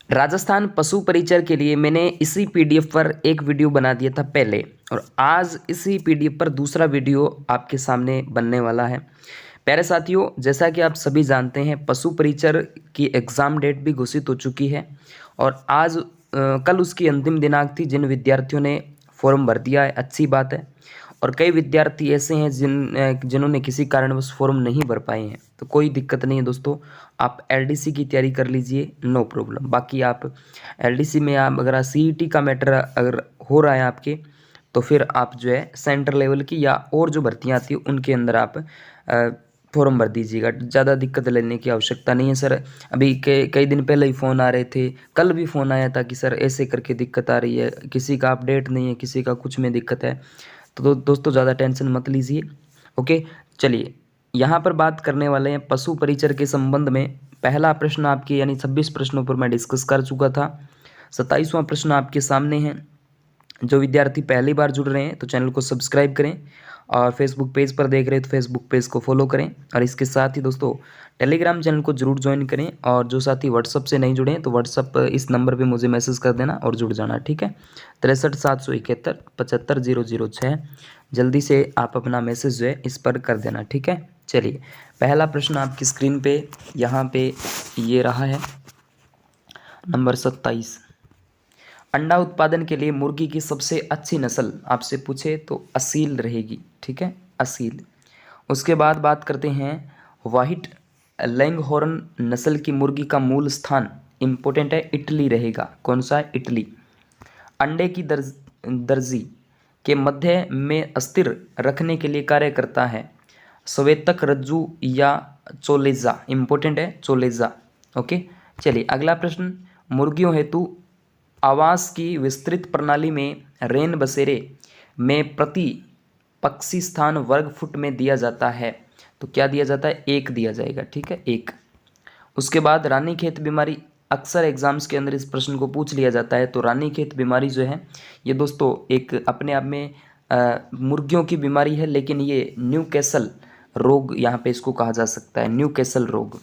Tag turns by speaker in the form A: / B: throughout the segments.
A: राजस्थान पशु परिचर के लिए मैंने इसी पीडीएफ पर एक वीडियो बना दिया था पहले, और आज इसी पीडीएफ पर दूसरा वीडियो आपके सामने बनने वाला है। प्यारे साथियों, जैसा कि आप सभी जानते हैं, पशु परिचर की एग्ज़ाम डेट भी घोषित हो चुकी है और आज कल उसकी अंतिम दिनांक थी। जिन विद्यार्थियों ने फॉर्म भर दिया है, अच्छी बात है, और कई विद्यार्थी ऐसे हैं जिन्होंने किसी कारणवश फॉर्म नहीं भर पाए हैं, तो कोई दिक्कत नहीं है दोस्तों। आप एलडीसी की तैयारी कर लीजिए, नो प्रॉब्लम। बाकी आप एलडीसी में आप अगर सीईटी का मैटर अगर हो रहा है आपके, तो फिर आप जो है सेंटर लेवल की या और जो भर्तियाँ आती है उनके अंदर आप फॉर्म भर दीजिएगा। ज़्यादा दिक्कत लेने की आवश्यकता नहीं है सर। अभी कई दिन पहले ही फ़ोन आ रहे थे, कल भी फ़ोन आया था कि सर ऐसे करके दिक्कत आ रही है, किसी का अपडेट नहीं है, किसी का कुछ में दिक्कत है। तो दोस्तों ज़्यादा टेंशन मत लीजिए। ओके, चलिए यहाँ पर बात करने वाले हैं पशु परिचर के संबंध में। पहला प्रश्न आपके यानी 26 प्रश्नों पर मैं डिस्कस कर चुका था। 27वां प्रश्न आपके सामने है। जो विद्यार्थी पहली बार जुड़ रहे हैं तो चैनल को सब्सक्राइब करें, और फेसबुक पेज पर देख रहे हैं तो फेसबुक पेज को फॉलो करें, और इसके साथ ही दोस्तों टेलीग्राम चैनल को जरूर ज्वाइन करें। और जो साथी व्हाट्सअप से नहीं जुड़े हैं तो व्हाट्सअप इस नंबर पे मुझे मैसेज कर देना और जुड़ जाना, ठीक है। 63 771 75 006। जल्दी से आप अपना मैसेज जो है इस पर कर देना, ठीक है। चलिए, पहला प्रश्न आपकी स्क्रीन पे यहाँ पे ये रहा है, नंबर 27। अंडा उत्पादन के लिए मुर्गी की सबसे अच्छी नस्ल आपसे पूछे तो असील रहेगी, ठीक है, असील। उसके बाद बात करते हैं व्हाइट लैंगहॉर्न नस्ल की मुर्गी का मूल स्थान इम्पोर्टेंट है, इटली रहेगा। कौन सा है? इटली। अंडे की दर्जी के मध्य में अस्थिर रखने के लिए कार्य करता है स्वेतक रज्जु या चोलेजा, इम्पोर्टेंट है चोलेजा। ओके, चलिए अगला प्रश्न। मुर्गियों हेतु आवास की विस्तृत प्रणाली में रेन बसेरे में प्रति पक्षी स्थान वर्ग फुट में दिया जाता है, तो क्या दिया जाता है? 1 दिया जाएगा, ठीक है, 1। उसके बाद रानीखेत बीमारी, अक्सर एग्जाम्स के अंदर इस प्रश्न को पूछ लिया जाता है। तो रानीखेत बीमारी जो है ये दोस्तों एक अपने आप में मुर्गियों की बीमारी है, लेकिन ये न्यूकैसल रोग यहाँ पे इसको कहा जा सकता है, न्यूकैसल रोग।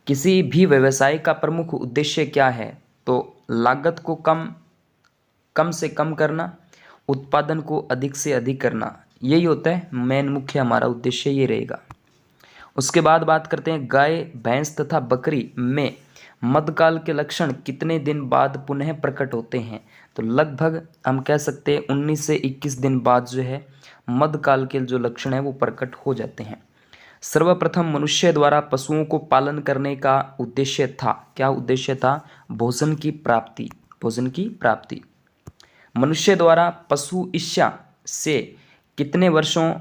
A: किसी भी व्यवसाय का प्रमुख उद्देश्य क्या है? तो लागत को कम से कम करना, उत्पादन को अधिक से अधिक करना, यही होता है मेन मुख्य हमारा उद्देश्य, ये रहेगा। उसके बाद बात करते हैं गाय, भैंस तथा बकरी में मध्यकाल के लक्षण कितने दिन बाद पुनः प्रकट होते हैं? तो लगभग हम कह सकते हैं 19 से 21 दिन बाद जो है मध्यकाल के जो लक्षण है वो प्रकट हो जाते हैं। सर्वप्रथम मनुष्य द्वारा पशुओं को पालन करने का उद्देश्य था, क्या उद्देश्य था? भोजन की प्राप्ति, भोजन की प्राप्ति। मनुष्य द्वारा पशु ईर्ष्या से कितने वर्षों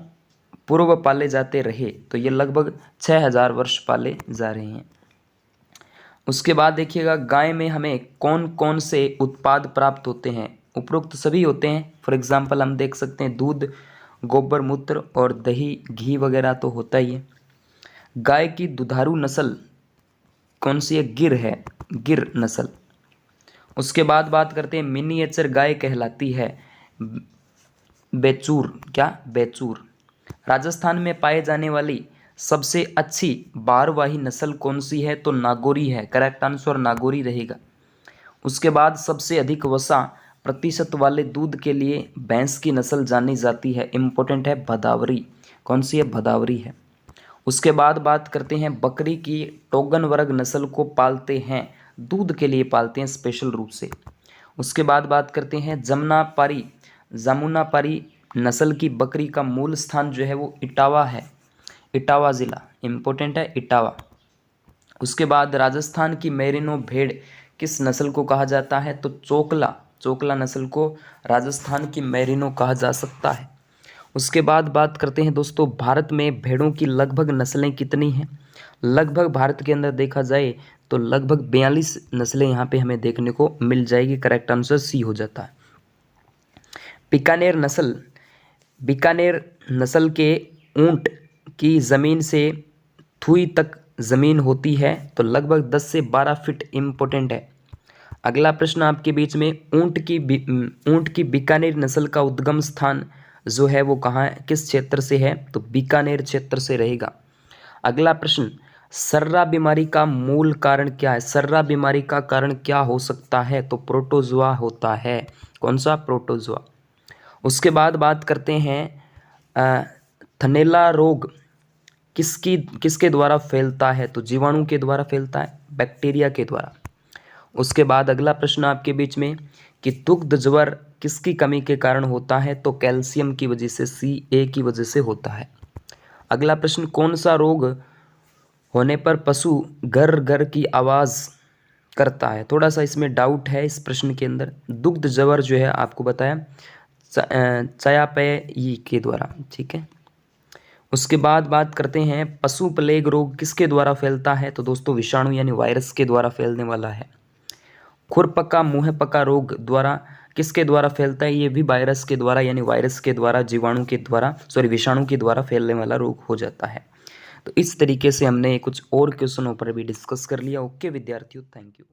A: पूर्व पाले जाते रहे? तो ये लगभग 6000 वर्ष पाले जा रहे हैं। उसके बाद देखिएगा गाय में हमें कौन कौन से उत्पाद प्राप्त होते हैं? उपरोक्त सभी होते हैं। फॉर एग्जाम्पल हम देख सकते हैं दूध, गोबर, मूत्र और दही, घी वगैरह तो होता ही है। गाय की दुधारू नस्ल कौन सी है? गिर है, गिर नस्ल। उसके बाद बात करते हैं मिनिएचर गाय कहलाती है बेचूर, क्या? बेचूर। राजस्थान में पाए जाने वाली सबसे अच्छी बारवाही नस्ल कौन सी है? तो नागौरी है, करेक्ट आंसर नागौरी रहेगा। उसके बाद सबसे अधिक वसा प्रतिशत वाले दूध के लिए भैंस की नस्ल जानी जाती है, इम्पोर्टेंट है भदावरी। कौन सी है? भदावरी है। उसके बाद बात करते हैं बकरी की टोगन वर्ग नस्ल को पालते हैं, दूध के लिए पालते हैं स्पेशल रूप से। उसके बाद बात करते हैं जमुनापारी नस्ल की बकरी का मूल स्थान जो है वो इटावा है, इटावा ज़िला, इम्पोर्टेंट है इटावा। उसके बाद राजस्थान की मेरिनो भेड़ किस नस्ल को कहा जाता है? तो चोकला, चोकला नस्ल को राजस्थान की मेरिनो कहा जा सकता है। उसके बाद बात करते हैं दोस्तों भारत में भेड़ों की लगभग नस्लें कितनी हैं? लगभग भारत के अंदर देखा जाए तो लगभग 42 नस्लें यहाँ पे हमें देखने को मिल जाएगी, करेक्ट आंसर सी हो जाता है। बीकानेर नस्ल, बीकानेर नस्ल के ऊंट की ज़मीन से थुई तक ज़मीन होती है, तो लगभग 10 से 12 फीट, इम्पोर्टेंट है। अगला प्रश्न आपके बीच में ऊंट की बीकानेर नस्ल का उद्गम स्थान जो है वो कहाँ है, किस क्षेत्र से है? तो बीकानेर क्षेत्र से रहेगा। अगला प्रश्न सर्रा बीमारी का मूल कारण क्या है? सर्रा बीमारी का कारण क्या हो सकता है? तो प्रोटोजुआ होता है। कौन सा? प्रोटोजुआ। उसके बाद बात करते हैं थनैला रोग किसके द्वारा फैलता है? तो जीवाणु के द्वारा फैलता है, बैक्टीरिया के द्वारा। उसके बाद अगला प्रश्न आपके बीच में कि दुग्ध ज्वर किसकी कमी के कारण होता है? तो कैल्शियम की वजह से, Ca की वजह से होता है। अगला प्रश्न, कौन सा रोग होने पर पशु घर घर की आवाज़ करता है? थोड़ा सा इसमें डाउट है इस प्रश्न के अंदर। दुग्ध ज्वर जो है आपको बताया चयापचय के द्वारा, ठीक है। उसके बाद बात करते हैं पशु प्लेग रोग किसके द्वारा फैलता है? तो दोस्तों विषाणु यानी वायरस के द्वारा फैलने वाला है। खुरपका मुँह पका रोग द्वारा किसके द्वारा फैलता है? ये भी वायरस के द्वारा यानी वायरस के द्वारा, जीवाणु के द्वारा, विषाणु के द्वारा फैलने वाला रोग हो जाता है। तो इस तरीके से हमने कुछ और क्वेश्चनों पर भी डिस्कस कर लिया। ओके विद्यार्थियों, थैंक यू।